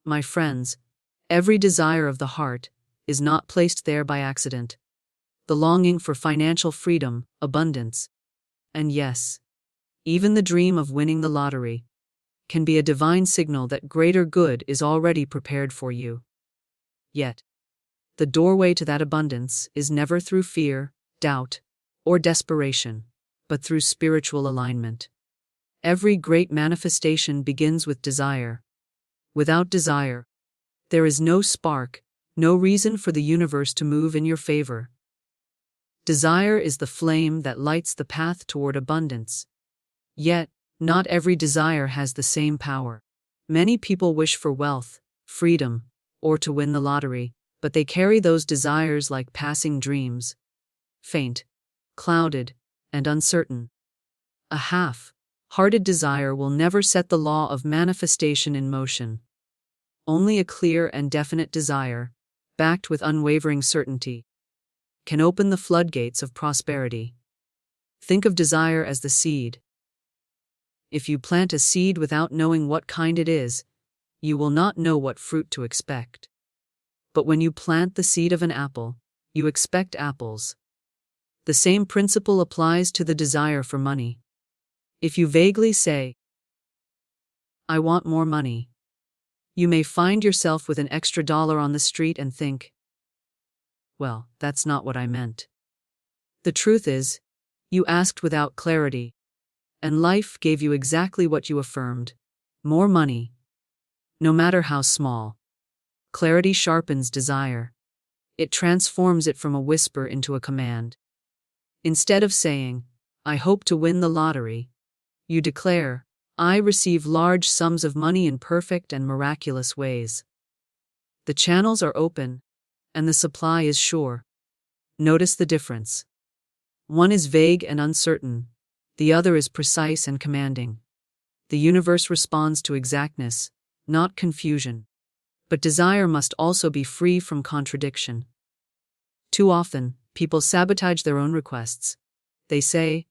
My friends, every desire of the heart is not placed there by accident. The longing for financial freedom, abundance, and yes, even the dream of winning the lottery, can be a divine signal that greater good is already prepared for you. Yet, the doorway to that abundance is never through fear, doubt, or desperation, but through spiritual alignment. Every great manifestation begins with desire. Without desire, there is no spark, no reason for the universe to move in your favor. Desire is the flame that lights the path toward abundance. Yet, not every desire has the same power. Many people wish for wealth, freedom, or to win the lottery, but they carry those desires like passing dreams. Faint, clouded, and uncertain. A half-hearted desire will never set the law of manifestation in motion. Only a clear and definite desire, backed with unwavering certainty, can open the floodgates of prosperity. Think of desire as the seed. If you plant a seed without knowing what kind it is, you will not know what fruit to expect. But when you plant the seed of an apple, you expect apples. The same principle applies to the desire for money. If you vaguely say, "I want more money," you may find yourself with an extra dollar on the street and think, "Well, that's not what I meant." The truth is, you asked without clarity, and life gave you exactly what you affirmed: more money. No matter how small. Clarity sharpens desire. It transforms it from a whisper into a command. Instead of saying, "I hope to win the lottery," you declare, "I receive large sums of money in perfect and miraculous ways." The channels are open, and the supply is sure. Notice the difference. One is vague and uncertain, the other is precise and commanding. The universe responds to exactness, not confusion. But desire must also be free from contradiction. Too often, people sabotage their own requests. They say,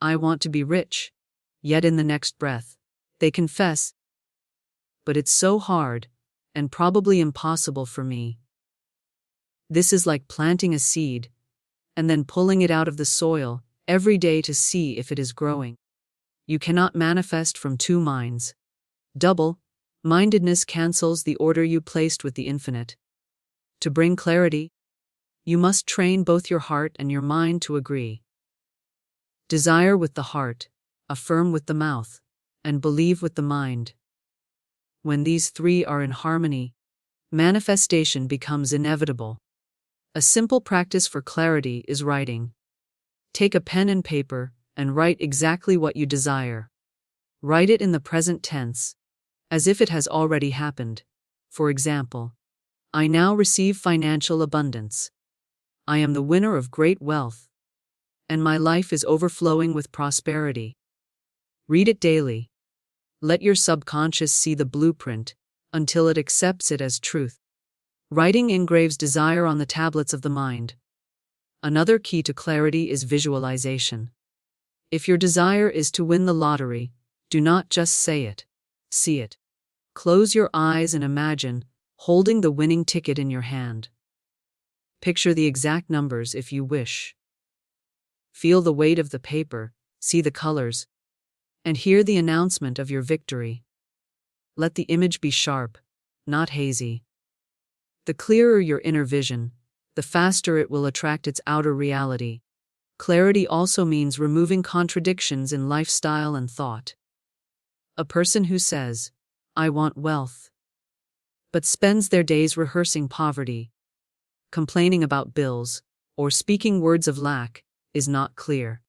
"I want to be rich," yet in the next breath, they confess, "But it's so hard, and probably impossible for me." This is like planting a seed, and then pulling it out of the soil every day to see if it is growing. You cannot manifest from two minds. Double-mindedness cancels the order you placed with the infinite. To bring clarity, you must train both your heart and your mind to agree. Desire with the heart, affirm with the mouth, and believe with the mind. When these three are in harmony, manifestation becomes inevitable. A simple practice for clarity is writing. Take a pen and paper and write exactly what you desire. Write it in the present tense, as if it has already happened. For example, "I now receive financial abundance. I am the winner of great wealth, and my life is overflowing with prosperity." Read it daily. Let your subconscious see the blueprint until it accepts it as truth. Writing engraves desire on the tablets of the mind. Another key to clarity is visualization. If your desire is to win the lottery, do not just say it, see it. Close your eyes and imagine holding the winning ticket in your hand. Picture the exact numbers if you wish. Feel the weight of the paper, see the colors, and hear the announcement of your victory. Let the image be sharp, not hazy. The clearer your inner vision, the faster it will attract its outer reality. Clarity also means removing contradictions in lifestyle and thought. A person who says, "I want wealth," but spends their days rehearsing poverty, complaining about bills, or speaking words of lack, is not clear.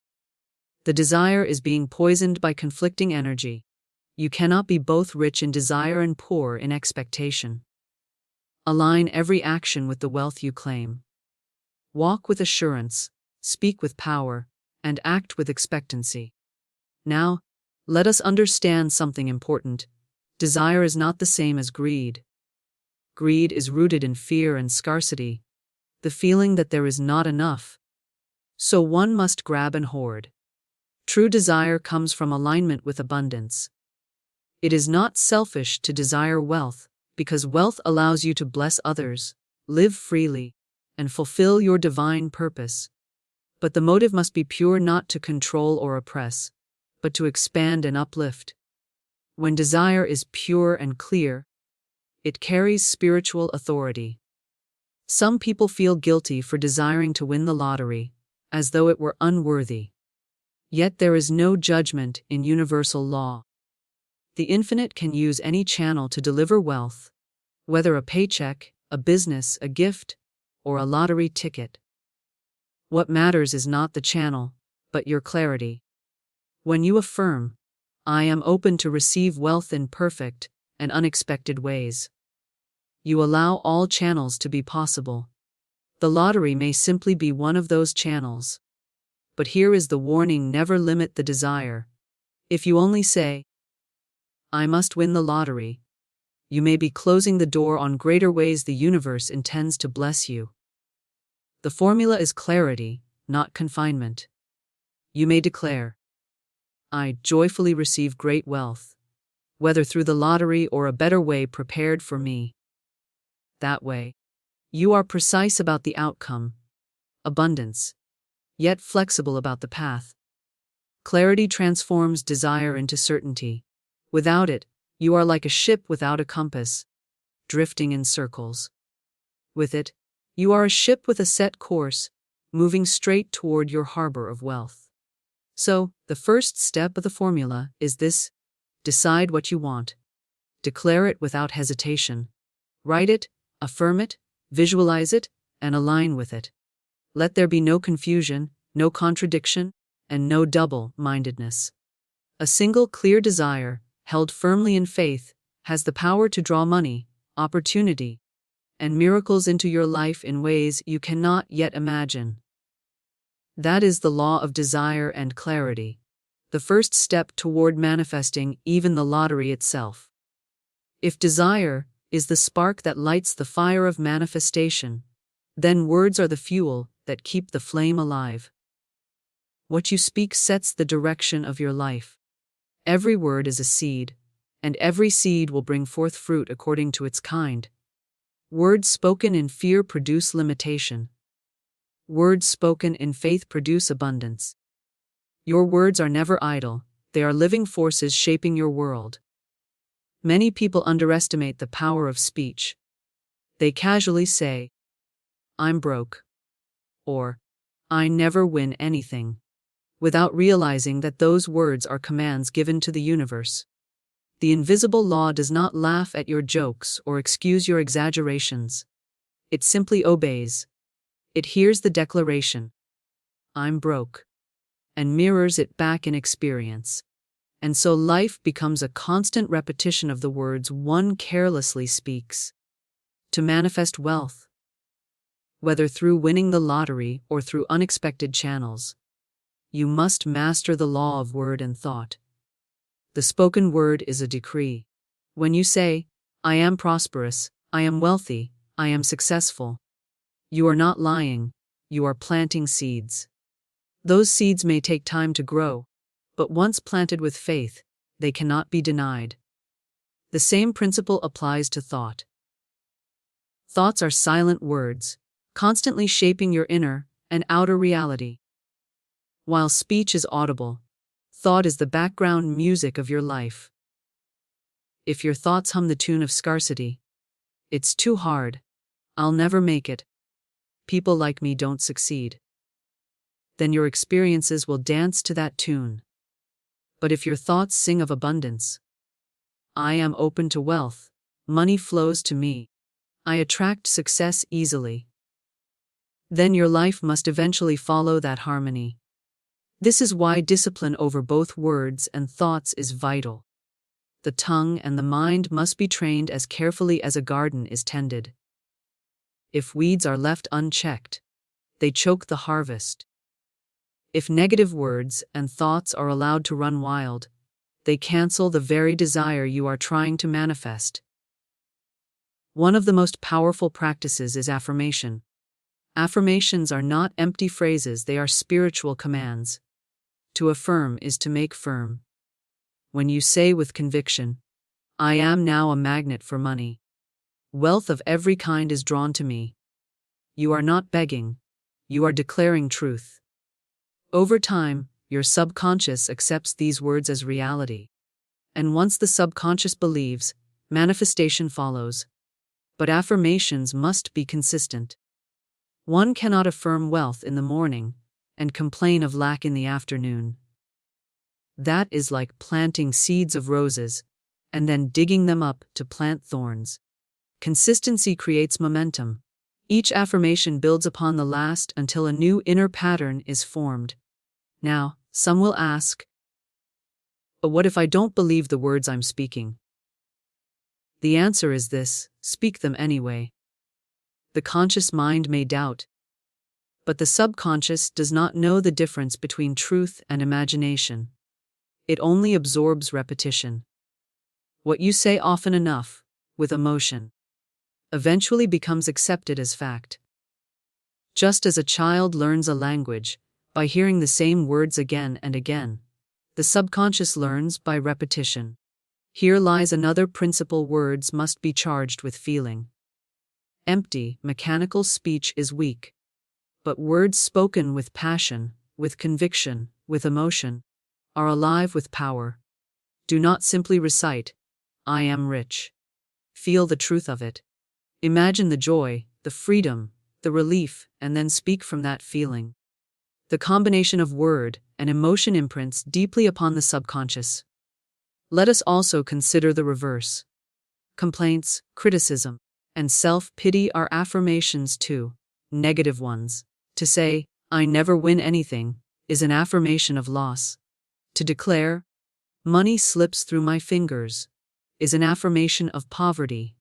The desire is being poisoned by conflicting energy. You cannot be both rich in desire and poor in expectation. Align every action with the wealth you claim. Walk with assurance, speak with power, and act with expectancy. Now, let us understand something important. Desire is not the same as greed. Greed is rooted in fear and scarcity, the feeling that there is not enough. So one must grab and hoard. True desire comes from alignment with abundance. It is not selfish to desire wealth, because wealth allows you to bless others, live freely, and fulfill your divine purpose. But the motive must be pure, not to control or oppress, but to expand and uplift. When desire is pure and clear, it carries spiritual authority. Some people feel guilty for desiring to win the lottery, as though it were unworthy. Yet there is no judgment in universal law. The infinite can use any channel to deliver wealth, whether a paycheck, a business, a gift, or a lottery ticket. What matters is not the channel, but your clarity. When you affirm, "I am open to receive wealth in perfect and unexpected ways," you allow all channels to be possible. The lottery may simply be one of those channels. But here is the warning: never limit the desire. If you only say, "I must win the lottery," you may be closing the door on greater ways the universe intends to bless you. The formula is clarity, not confinement. You may declare, "I joyfully receive great wealth, whether through the lottery or a better way prepared for me." That way, you are precise about the outcome, abundance, yet flexible about the path. Clarity transforms desire into certainty. Without it, you are like a ship without a compass, drifting in circles. With it, you are a ship with a set course, moving straight toward your harbor of wealth. So, the first step of the formula is this: decide what you want. Declare it without hesitation. Write it, affirm it, visualize it, and align with it. Let there be no confusion, no contradiction, and no double-mindedness. A single clear desire, held firmly in faith, has the power to draw money, opportunity, and miracles into your life in ways you cannot yet imagine. That is the law of desire and clarity, the first step toward manifesting even the lottery itself. If desire is the spark that lights the fire of manifestation, then words are the fuel that keep the flame alive. What you speak sets the direction of your life. Every word is a seed, and every seed will bring forth fruit according to its kind. Words spoken in fear produce limitation. Words spoken in faith produce abundance. Your words are never idle, they are living forces shaping your world. Many people underestimate the power of speech. They casually say, "I'm broke," or "I never win anything," without realizing that those words are commands given to the universe. The invisible law does not laugh at your jokes or excuse your exaggerations. It simply obeys. It hears the declaration, "I'm broke," and mirrors it back in experience. And so life becomes a constant repetition of the words one carelessly speaks. To manifest wealth, whether through winning the lottery or through unexpected channels, you must master the law of word and thought. The spoken word is a decree. When you say, "I am prosperous, I am wealthy, I am successful," you are not lying, you are planting seeds. Those seeds may take time to grow, but once planted with faith, they cannot be denied. The same principle applies to thought. Thoughts are silent words, constantly shaping your inner and outer reality. While speech is audible, thought is the background music of your life. If your thoughts hum the tune of scarcity, "It's too hard, I'll never make it, people like me don't succeed," then your experiences will dance to that tune. But if your thoughts sing of abundance, "I am open to wealth, money flows to me, I attract success easily," then your life must eventually follow that harmony. This is why discipline over both words and thoughts is vital. The tongue and the mind must be trained as carefully as a garden is tended. If weeds are left unchecked, they choke the harvest. If negative words and thoughts are allowed to run wild, they cancel the very desire you are trying to manifest. One of the most powerful practices is affirmation. Affirmations are not empty phrases, they are spiritual commands. To affirm is to make firm. When you say with conviction, "I am now a magnet for money," Wealth of every kind is drawn to me. You are not begging. You are declaring truth. Over time, your subconscious accepts these words as reality. And once the subconscious believes, manifestation follows. But affirmations must be consistent. One cannot affirm wealth in the morning and complain of lack in the afternoon. That is like planting seeds of roses and then digging them up to plant thorns. Consistency creates momentum. Each affirmation builds upon the last until a new inner pattern is formed. Now, some will ask, but what if I don't believe the words I'm speaking? The answer is this: speak them anyway. The conscious mind may doubt, but the subconscious does not know the difference between truth and imagination. It only absorbs repetition. What you say often enough, with emotion, eventually becomes accepted as fact. Just as a child learns a language by hearing the same words again and again, the subconscious learns by repetition. Here lies another principle: words must be charged with feeling. Empty, mechanical speech is weak. But words spoken with passion, with conviction, with emotion, are alive with power. Do not simply recite, "I am rich." Feel the truth of it. Imagine the joy, the freedom, the relief, and then speak from that feeling. The combination of word and emotion imprints deeply upon the subconscious. Let us also consider the reverse. Complaints, criticism, and self-pity are affirmations too, negative ones. To say, "I never win anything," is an affirmation of loss. To declare, "Money slips through my fingers," is an affirmation of poverty.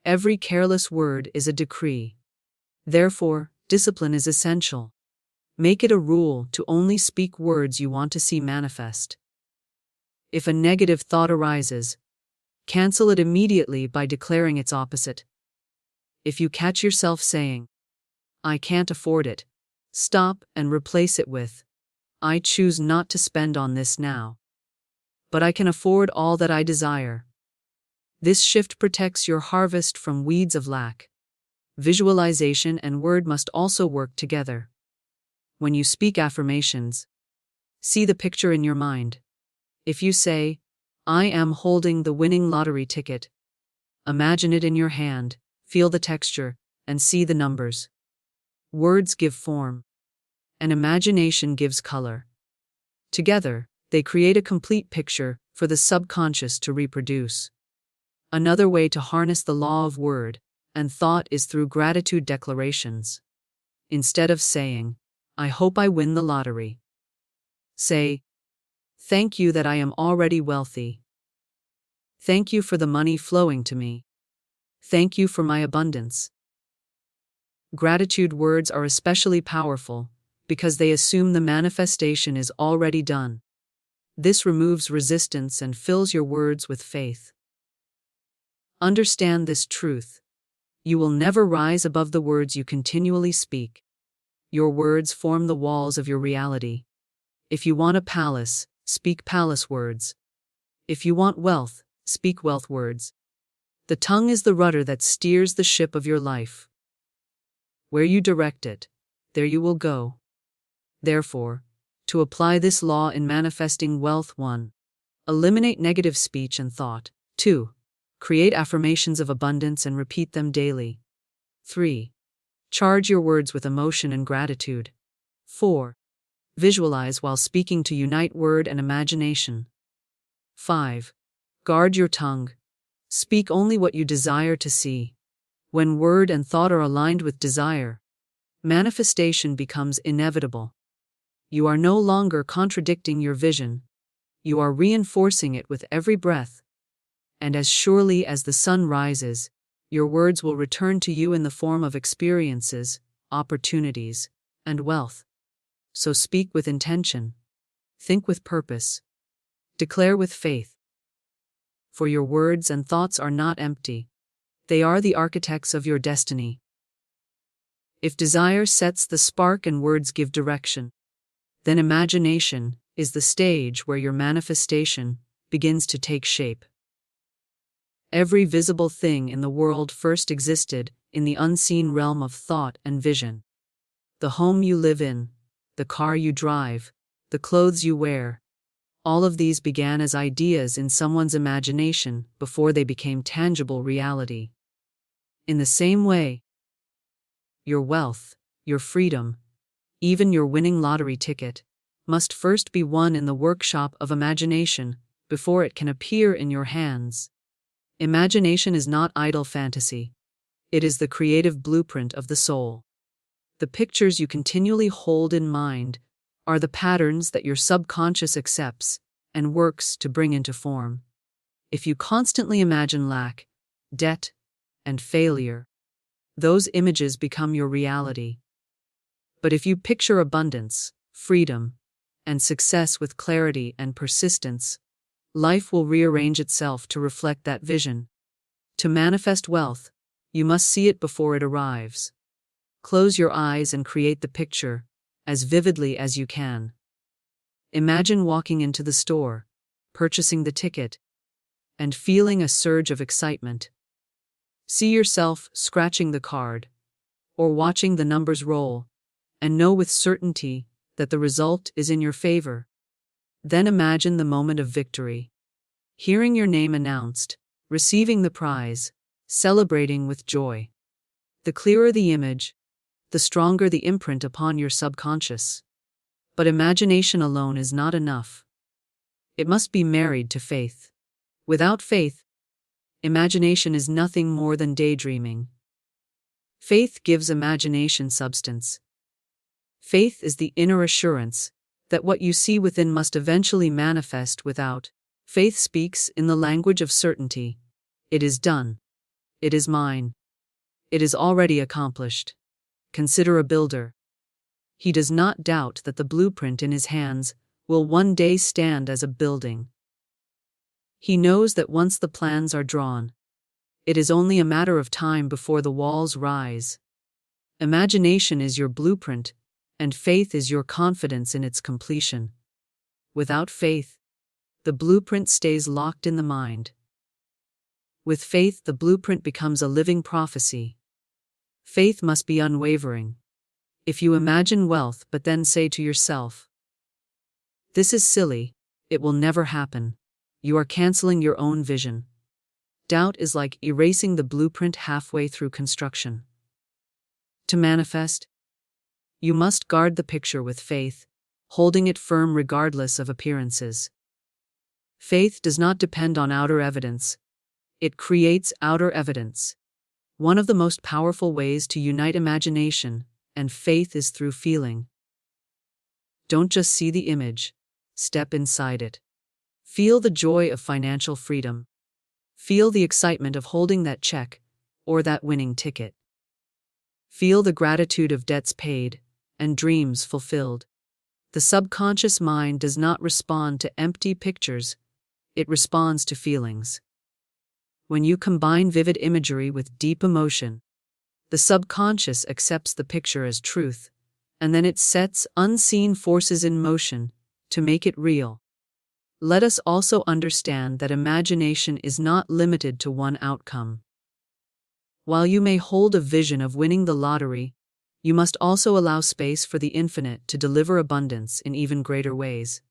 Every careless word is a decree. Therefore, discipline is essential. Make it a rule to only speak words you want to see manifest. If a negative thought arises, cancel it immediately by declaring its opposite. If you catch yourself saying, "I can't afford it," stop and replace it with, "I choose not to spend on this now. But I can afford all that I desire." This shift protects your harvest from weeds of lack. Visualization and word must also work together. When you speak affirmations, see the picture in your mind. If you say, "I am holding the winning lottery ticket," imagine it in your hand, feel the texture, and see the numbers. Words give form, and imagination gives color. Together, they create a complete picture for the subconscious to reproduce. Another way to harness the law of word and thought is through gratitude declarations. Instead of saying, "I hope I win the lottery," say, "Thank you that I am already wealthy. Thank you for the money flowing to me. Thank you for my abundance." Gratitude words are especially powerful because they assume the manifestation is already done. This removes resistance and fills your words with faith. Understand this truth: you will never rise above the words you continually speak. Your words form the walls of your reality. If you want a palace, speak palace words. If you want wealth, speak wealth words. The tongue is the rudder that steers the ship of your life. Where you direct it, there you will go. Therefore, to apply this law in manifesting wealth: 1. Eliminate negative speech and thought. 2. Create affirmations of abundance and repeat them daily. 3. Charge your words with emotion and gratitude. 4. Visualize while speaking to unite word and imagination. 5. Guard your tongue. Speak only what you desire to see. When word and thought are aligned with desire, manifestation becomes inevitable. You are no longer contradicting your vision. You are reinforcing it with every breath. And as surely as the sun rises, your words will return to you in the form of experiences, opportunities, and wealth. So speak with intention. Think with purpose. Declare with faith. For your words and thoughts are not empty. They are the architects of your destiny. If desire sets the spark and words give direction, then imagination is the stage where your manifestation begins to take shape. Every visible thing in the world first existed in the unseen realm of thought and vision. The home you live in, the car you drive, the clothes you wear, all of these began as ideas in someone's imagination before they became tangible reality. In the same way, your wealth, your freedom, even your winning lottery ticket, must first be won in the workshop of imagination before it can appear in your hands. Imagination is not idle fantasy. It is the creative blueprint of the soul. The pictures you continually hold in mind are the patterns that your subconscious accepts and works to bring into form. If you constantly imagine lack, debt, and failure, those images become your reality. But if you picture abundance, freedom, and success with clarity and persistence, life will rearrange itself to reflect that vision. To manifest wealth, you must see it before it arrives. Close your eyes and create the picture as vividly as you can. Imagine walking into the store, purchasing the ticket, and feeling a surge of excitement. See yourself scratching the card, or watching the numbers roll, and know with certainty that the result is in your favor. Then imagine the moment of victory. Hearing your name announced, receiving the prize, celebrating with joy. The clearer the image, the stronger the imprint upon your subconscious. But imagination alone is not enough. It must be married to faith. Without faith, imagination is nothing more than daydreaming. Faith gives imagination substance. Faith is the inner assurance that what you see within must eventually manifest without. Faith speaks in the language of certainty. It is done. It is mine. It is already accomplished. Consider a builder. He does not doubt that the blueprint in his hands will one day stand as a building. He knows that once the plans are drawn, it is only a matter of time before the walls rise. Imagination is your blueprint, and faith is your confidence in its completion. Without faith, the blueprint stays locked in the mind. With faith, the blueprint becomes a living prophecy. Faith must be unwavering. If you imagine wealth but then say to yourself, "This is silly, it will never happen," you are canceling your own vision. Doubt is like erasing the blueprint halfway through construction. To manifest, you must guard the picture with faith, holding it firm regardless of appearances. Faith does not depend on outer evidence. It creates outer evidence. One of the most powerful ways to unite imagination and faith is through feeling. Don't just see the image, step inside it. Feel the joy of financial freedom. Feel the excitement of holding that check or that winning ticket. Feel the gratitude of debts paid and dreams fulfilled. The subconscious mind does not respond to empty pictures, it responds to feelings. When you combine vivid imagery with deep emotion, the subconscious accepts the picture as truth, and then it sets unseen forces in motion to make it real. Let us also understand that imagination is not limited to one outcome. While you may hold a vision of winning the lottery, you must also allow space for the infinite to deliver abundance in even greater ways.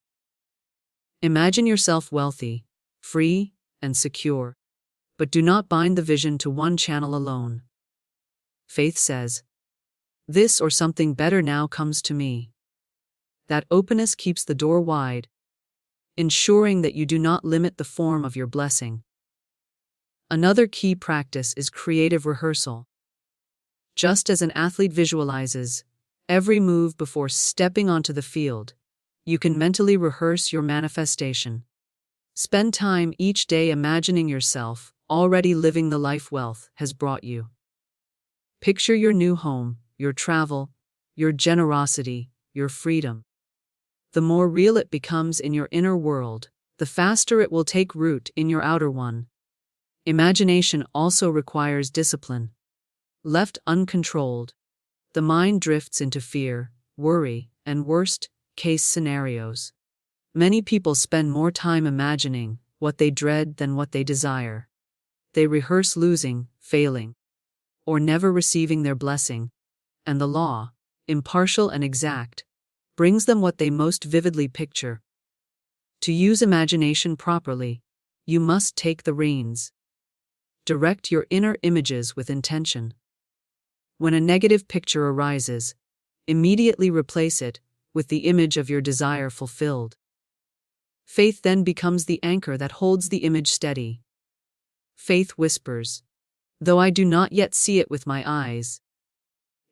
Imagine yourself wealthy, free, and secure, but do not bind the vision to one channel alone. Faith says, "This or something better now comes to me." That openness keeps the door wide, ensuring that you do not limit the form of your blessing. Another key practice is creative rehearsal. Just as an athlete visualizes every move before stepping onto the field, you can mentally rehearse your manifestation. Spend time each day imagining yourself already living the life wealth has brought you. Picture your new home, your travel, your generosity, your freedom. The more real it becomes in your inner world, the faster it will take root in your outer one. Imagination also requires discipline. Left uncontrolled, the mind drifts into fear, worry, and worst-case scenarios. Many people spend more time imagining what they dread than what they desire. They rehearse losing, failing, or never receiving their blessing, and the law, impartial and exact, brings them what they most vividly picture. To use imagination properly, you must take the reins. Direct your inner images with intention. When a negative picture arises, immediately replace it with the image of your desire fulfilled. Faith then becomes the anchor that holds the image steady. Faith whispers, "Though I do not yet see it with my eyes,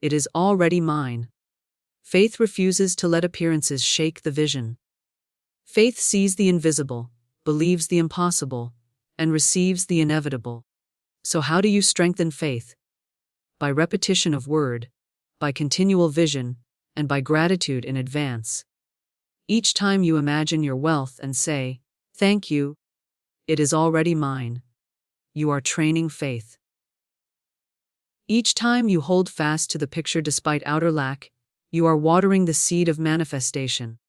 it is already mine." Faith refuses to let appearances shake the vision. Faith sees the invisible, believes the impossible, and receives the inevitable. So how do you strengthen faith? By repetition of word, by continual vision, and by gratitude in advance. Each time you imagine your wealth and say, "Thank you, it is already mine," you are training faith. Each time you hold fast to the picture despite outer lack, you are watering the seed of manifestation.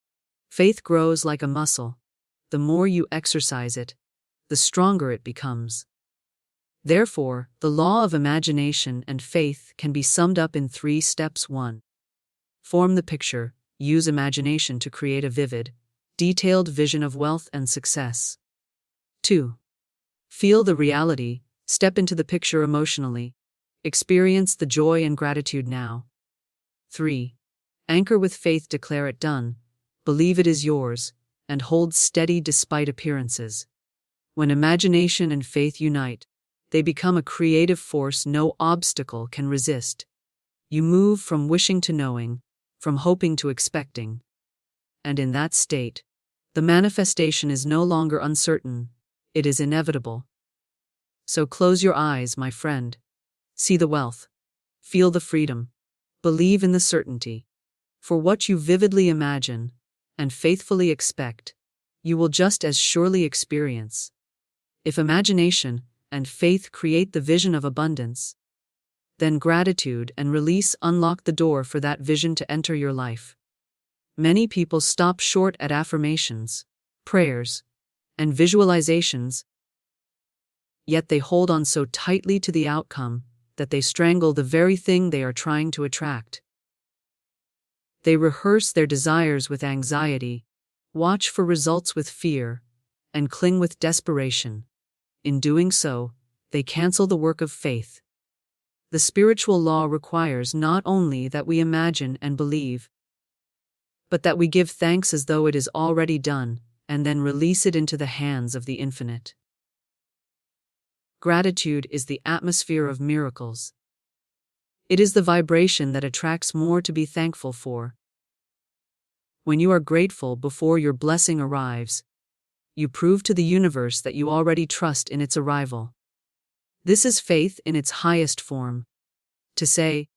Faith grows like a muscle. The more you exercise it, the stronger it becomes. Therefore, the law of imagination and faith can be summed up in 3 steps. 1. Form the picture. Use imagination to create a vivid, detailed vision of wealth and success. 2. Feel the reality. Step into the picture emotionally. Experience the joy and gratitude now. 3. Anchor with faith. Declare it done. Believe it is yours, and hold steady despite appearances. When imagination and faith unite, they become a creative force no obstacle can resist. You move from wishing to knowing, from hoping to expecting. And in that state, the manifestation is no longer uncertain, it is inevitable. So close your eyes, my friend. See the wealth. Feel the freedom. Believe in the certainty. For what you vividly imagine and faithfully expect, you will just as surely experience. If imagination and faith create the vision of abundance, then gratitude and release unlock the door for that vision to enter your life. Many people stop short at affirmations, prayers, and visualizations, yet they hold on so tightly to the outcome that they strangle the very thing they are trying to attract. They rehearse their desires with anxiety, watch for results with fear, and cling with desperation. In doing so, they cancel the work of faith. The spiritual law requires not only that we imagine and believe, but that we give thanks as though it is already done, and then release it into the hands of the infinite. Gratitude is the atmosphere of miracles. It is the vibration that attracts more to be thankful for. When you are grateful before your blessing arrives, you prove to the universe that you already trust in its arrival. This is faith in its highest form. To say,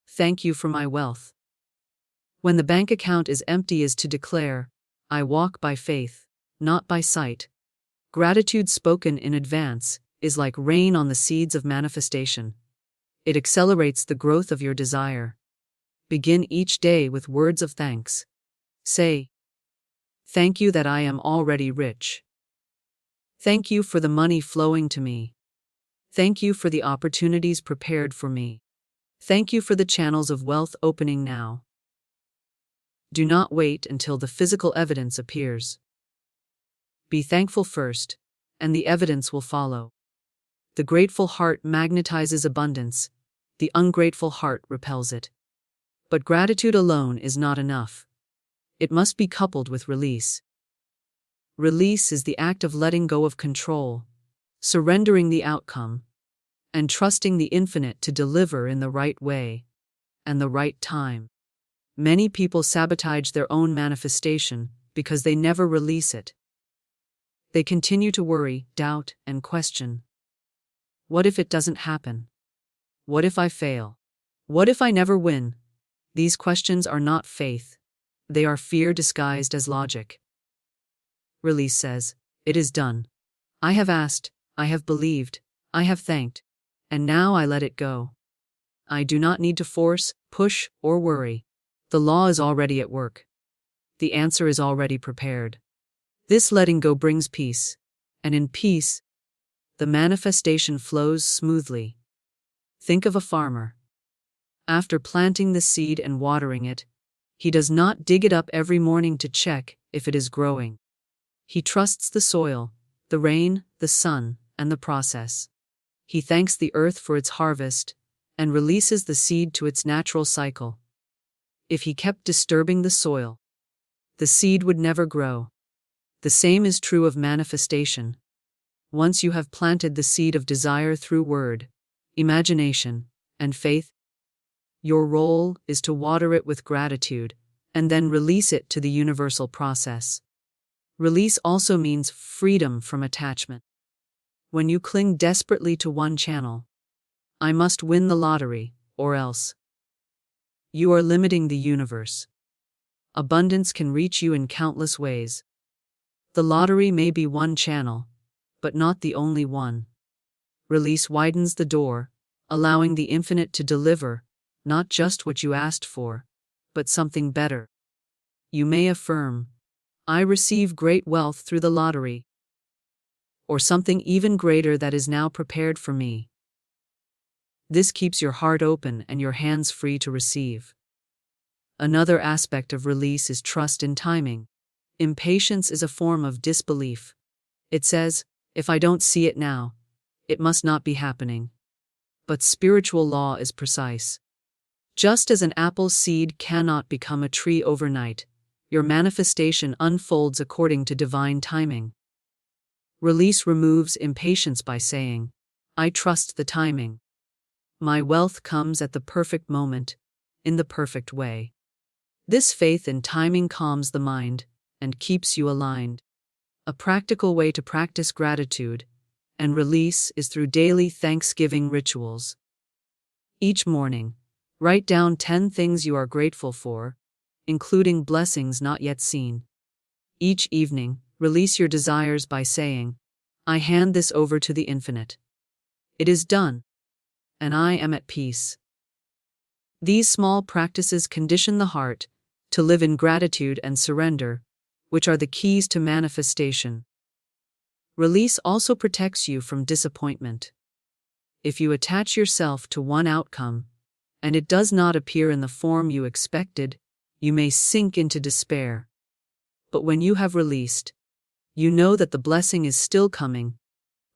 "Thank you for my wealth." When the bank account is empty is to declare, "I walk by faith, not by sight." Gratitude spoken in advance is like rain on the seeds of manifestation. It accelerates the growth of your desire. Begin each day with words of thanks. Say, "Thank you that I am already rich. Thank you for the money flowing to me. Thank you for the opportunities prepared for me. Thank you for the channels of wealth opening now." Do not wait until the physical evidence appears. Be thankful first, and the evidence will follow. The grateful heart magnetizes abundance, the ungrateful heart repels it. But gratitude alone is not enough. It must be coupled with release. Release is the act of letting go of control, surrendering the outcome, and trusting the infinite to deliver in the right way and the right time. Many people sabotage their own manifestation because they never release it. They continue to worry, doubt, and question. What if it doesn't happen? What if I fail? What if I never win? These questions are not faith. They are fear disguised as logic. Release says, "It is done. I have asked, I have believed, I have thanked, and now I let it go. I do not need to force, push, or worry. The law is already at work. The answer is already prepared." This letting go brings peace, and in peace, the manifestation flows smoothly. Think of a farmer. After planting the seed and watering it, he does not dig it up every morning to check if it is growing. He trusts the soil, the rain, the sun, and the process. He thanks the earth for its harvest and releases the seed to its natural cycle. If he kept disturbing the soil, the seed would never grow. The same is true of manifestation. Once you have planted the seed of desire through word, imagination, and faith, your role is to water it with gratitude and then release it to the universal process. Release also means freedom from attachment. When you cling desperately to one channel, I must win the lottery, or else, you are limiting the universe. Abundance can reach you in countless ways. The lottery may be one channel, but not the only one. Release widens the door, allowing the infinite to deliver, not just what you asked for, but something better. You may affirm, I receive great wealth through the lottery, or something even greater that is now prepared for me. This keeps your heart open and your hands free to receive. Another aspect of release is trust in timing. Impatience is a form of disbelief. It says, if I don't see it now, it must not be happening. But spiritual law is precise. Just as an apple seed cannot become a tree overnight, your manifestation unfolds according to divine timing. Release removes impatience by saying, I trust the timing. My wealth comes at the perfect moment, in the perfect way. This faith in timing calms the mind and keeps you aligned. A practical way to practice gratitude and release is through daily Thanksgiving rituals. Each morning, write down 10 things you are grateful for, including blessings not yet seen. Each evening, release your desires by saying, I hand this over to the infinite. It is done, and I am at peace. These small practices condition the heart to live in gratitude and surrender, which are the keys to manifestation. Release also protects you from disappointment. If you attach yourself to one outcome, and it does not appear in the form you expected, you may sink into despair. But when you have released, you know that the blessing is still coming,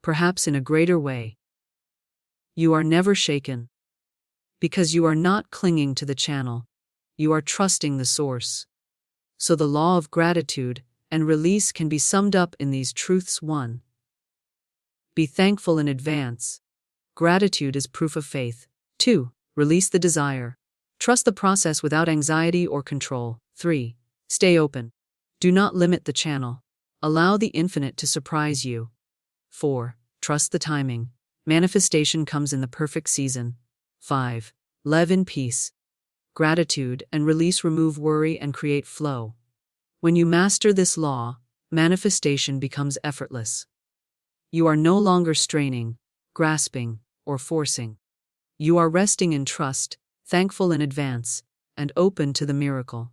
perhaps in a greater way. You are never shaken. Because you are not clinging to the channel, you are trusting the source. So the law of gratitude and release can be summed up in these truths. 1. Be thankful in advance. Gratitude is proof of faith. 2. Release the desire. Trust the process without anxiety or control. 3. Stay open. Do not limit the channel. Allow the infinite to surprise you. 4. Trust the timing. Manifestation comes in the perfect season. 5. Live in peace. Gratitude and release remove worry and create flow. When you master this law, manifestation becomes effortless. You are no longer straining, grasping, or forcing. You are resting in trust, thankful in advance, and open to the miracle.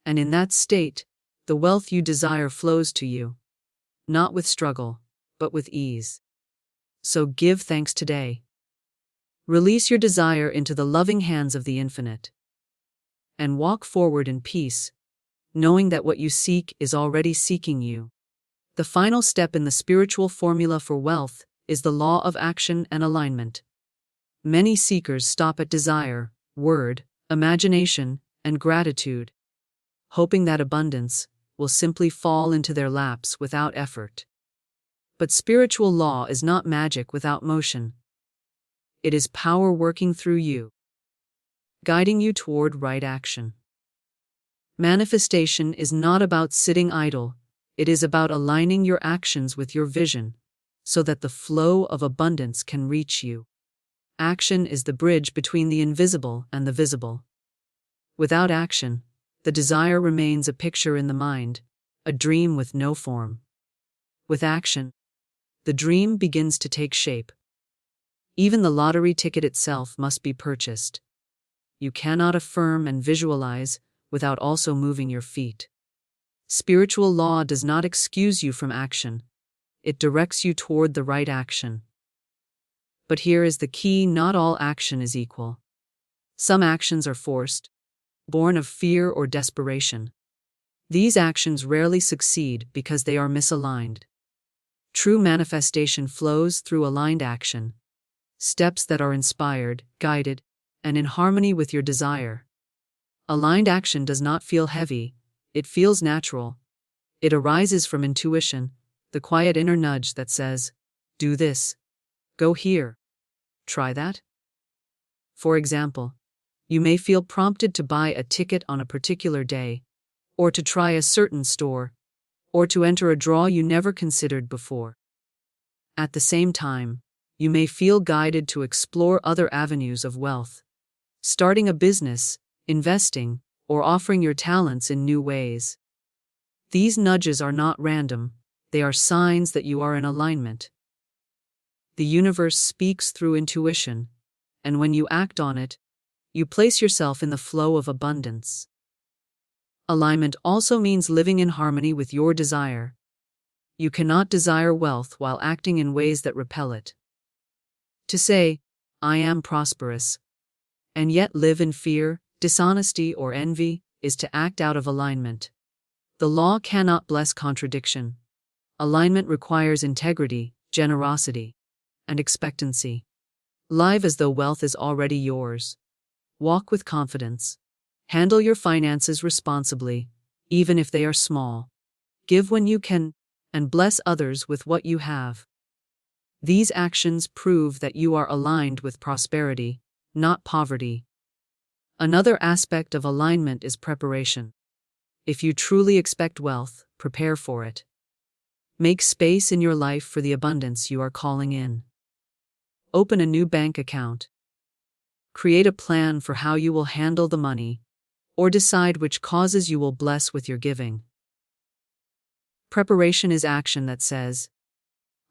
And in that state, the wealth you desire flows to you, not with struggle, but with ease. So give thanks today. Release your desire into the loving hands of the infinite. And walk forward in peace, knowing that what you seek is already seeking you. The final step in the spiritual formula for wealth is the law of action and alignment. Many seekers stop at desire, word, imagination, and gratitude, hoping that abundance will simply fall into their laps without effort. But spiritual law is not magic without motion. It is power working through you, guiding you toward right action. Manifestation is not about sitting idle, it is about aligning your actions with your vision, so that the flow of abundance can reach you. Action is the bridge between the invisible and the visible. Without action, the desire remains a picture in the mind, a dream with no form. With action, the dream begins to take shape. Even the lottery ticket itself must be purchased. You cannot affirm and visualize without also moving your feet. Spiritual law does not excuse you from action. it directs you toward the right action. But here is the key: not all action is equal. Some actions are forced, born of fear or desperation. These actions rarely succeed because they are misaligned. True manifestation flows through aligned action, steps that are inspired, guided, and in harmony with your desire. Aligned action does not feel heavy, it feels natural. It arises from intuition, the quiet inner nudge that says, "Do this. Go here. Try that." For example, you may feel prompted to buy a ticket on a particular day, or to try a certain store, or to enter a draw you never considered before. At the same time, you may feel guided to explore other avenues of wealth, starting a business, investing, or offering your talents in new ways. These nudges are not random, they are signs that you are in alignment. The universe speaks through intuition, and when you act on it, you place yourself in the flow of abundance. Alignment also means living in harmony with your desire. You cannot desire wealth while acting in ways that repel it. To say, "I am prosperous," and yet live in fear, dishonesty, or envy, is to act out of alignment. The law cannot bless contradiction. Alignment requires integrity, generosity, and expectancy. Live as though wealth is already yours. Walk with confidence. Handle your finances responsibly, even if they are small. Give when you can, and bless others with what you have. These actions prove that you are aligned with prosperity, not poverty. Another aspect of alignment is preparation. If you truly expect wealth, prepare for it. Make space in your life for the abundance you are calling in. Open a new bank account. Create a plan for how you will handle the money, or decide which causes you will bless with your giving. Preparation is action that says,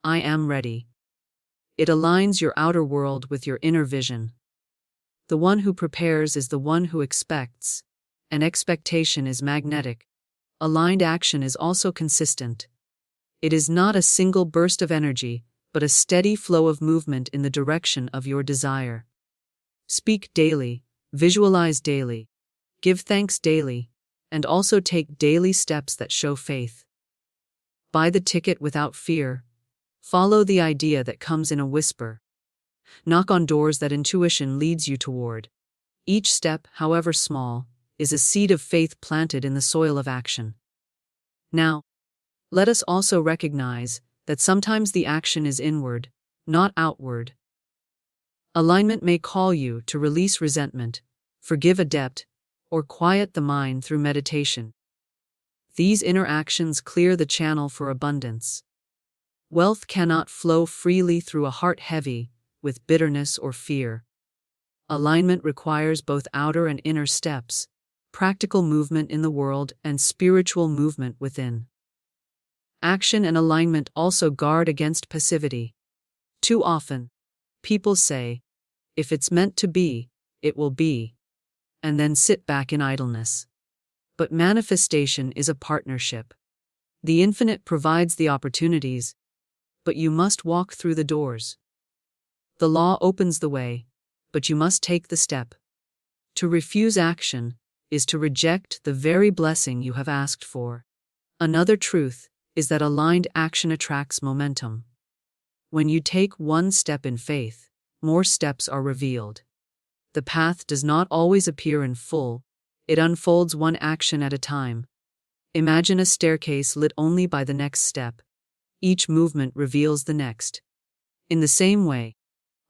"I am ready." It aligns your outer world with your inner vision. The one who prepares is the one who expects, and expectation is magnetic. Aligned action is also consistent. It is not a single burst of energy, but a steady flow of movement in the direction of your desire. Speak daily, visualize daily, give thanks daily, and also take daily steps that show faith. Buy the ticket without fear. Follow the idea that comes in a whisper. Knock on doors that intuition leads you toward. Each step, however small, is a seed of faith planted in the soil of action. Now, let us also recognize that sometimes the action is inward, not outward. Alignment may call you to release resentment, forgive a debt, or quiet the mind through meditation. These inner actions clear the channel for abundance. Wealth cannot flow freely through a heart heavy with bitterness or fear. Alignment requires both outer and inner steps, practical movement in the world and spiritual movement within. Action and alignment also guard against passivity. Too often, people say, "If it's meant to be, it will be," and then sit back in idleness. But manifestation is a partnership. The infinite provides the opportunities, but you must walk through the doors. The law opens the way, but you must take the step. To refuse action is to reject the very blessing you have asked for. Another truth is that aligned action attracts momentum. When you take one step in faith, more steps are revealed. The path does not always appear in full, it unfolds one action at a time. Imagine a staircase lit only by the next step. Each movement reveals the next. In the same way,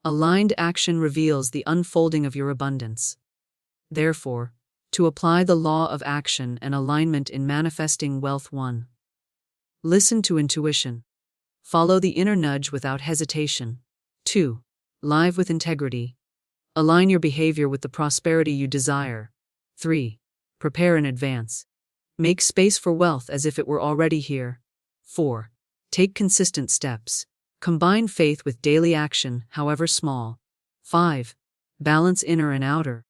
aligned action reveals the unfolding of your abundance. Therefore, to apply the law of action and alignment in manifesting wealth 1. Listen to intuition. Follow the inner nudge without hesitation. 2. Live with integrity. Align your behavior with the prosperity you desire. 3. Prepare in advance. Make space for wealth as if it were already here. 4. Take consistent steps. Combine faith with daily action, however small. 5. Balance inner and outer.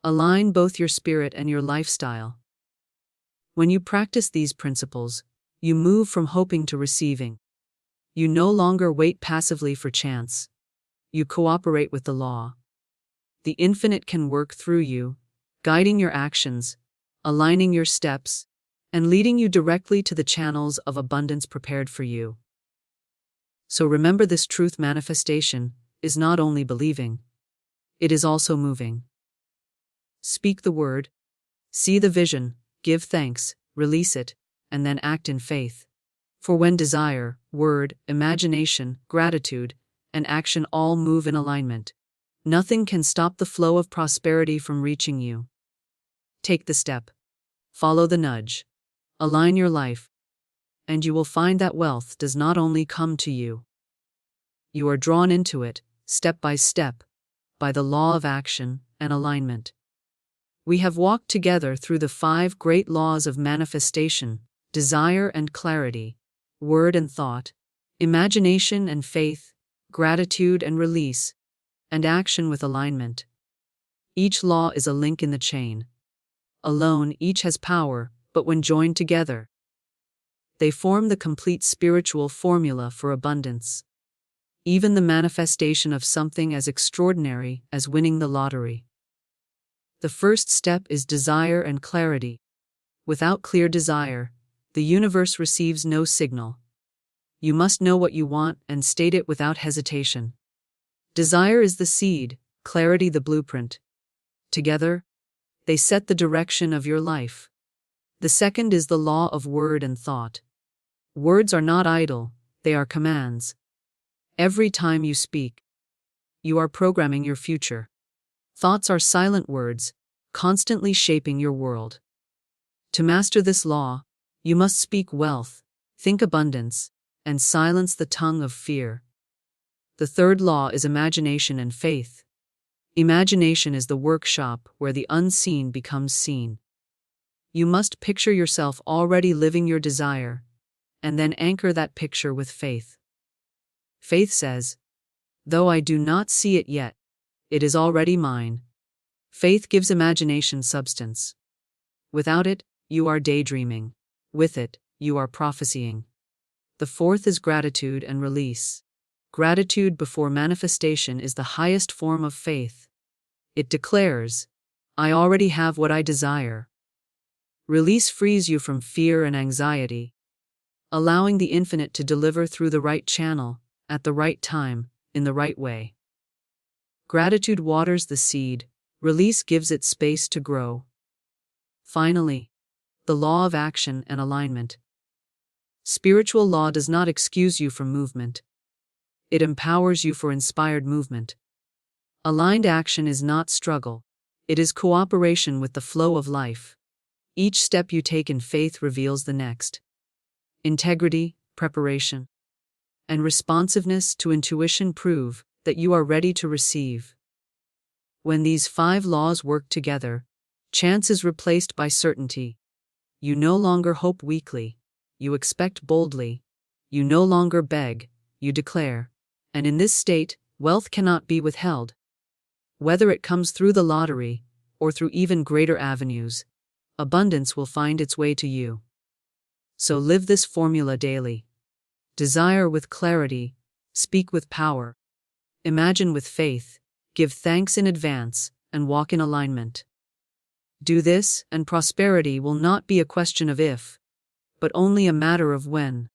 Align both your spirit and your lifestyle. When you practice these principles, you move from hoping to receiving. You no longer wait passively for chance. You cooperate with the law. The infinite can work through you, guiding your actions, aligning your steps, and leading you directly to the channels of abundance prepared for you. So remember, this truth: manifestation is not only believing, it is also moving. Speak the word, see the vision, give thanks, release it, and then act in faith. For when desire, word, imagination, gratitude, and action all move in alignment, nothing can stop the flow of prosperity from reaching you. Take the step, follow the nudge, align your life, and you will find that wealth does not only come to you. You are drawn into it, step by step, by the law of action and alignment. We have walked together through the 5 great laws of manifestation: desire and clarity, word and thought, imagination and faith, gratitude and release, and action with alignment. Each law is a link in the chain. Alone, each has power, but when joined together, they form the complete spiritual formula for abundance. Even the manifestation of something as extraordinary as winning the lottery. The first step is desire and clarity. Without clear desire, the universe receives no signal. You must know what you want and state it without hesitation. Desire is the seed, clarity the blueprint. Together, they set the direction of your life. The second is the law of word and thought. Words are not idle, they are commands. Every time you speak, you are programming your future. Thoughts are silent words, constantly shaping your world. To master this law, you must speak wealth, think abundance, and silence the tongue of fear. The third law is imagination and faith. Imagination is the workshop where the unseen becomes seen. You must picture yourself already living your desire, and then anchor that picture with faith. Faith says, "Though I do not see it yet, it is already mine." Faith gives imagination substance. Without it, you are daydreaming. With it, you are prophesying. The fourth is gratitude and release. Gratitude before manifestation is the highest form of faith. It declares, "I already have what I desire." Release frees you from fear and anxiety, allowing the infinite to deliver through the right channel, at the right time, in the right way. Gratitude waters the seed, release gives it space to grow. Finally, the law of action and alignment. Spiritual law does not excuse you from movement. It empowers you for inspired movement. Aligned action is not struggle. It is cooperation with the flow of life. Each step you take in faith reveals the next. Integrity, preparation, and responsiveness to intuition prove that you are ready to receive. When these 5 laws work together, chance is replaced by certainty. You no longer hope weakly, you expect boldly. You no longer beg, you declare. And in this state, wealth cannot be withheld. Whether it comes through the lottery, or through even greater avenues, abundance will find its way to you. So live this formula daily. Desire with clarity, speak with power, imagine with faith, give thanks in advance, and walk in alignment. Do this, and prosperity will not be a question of if, but only a matter of when.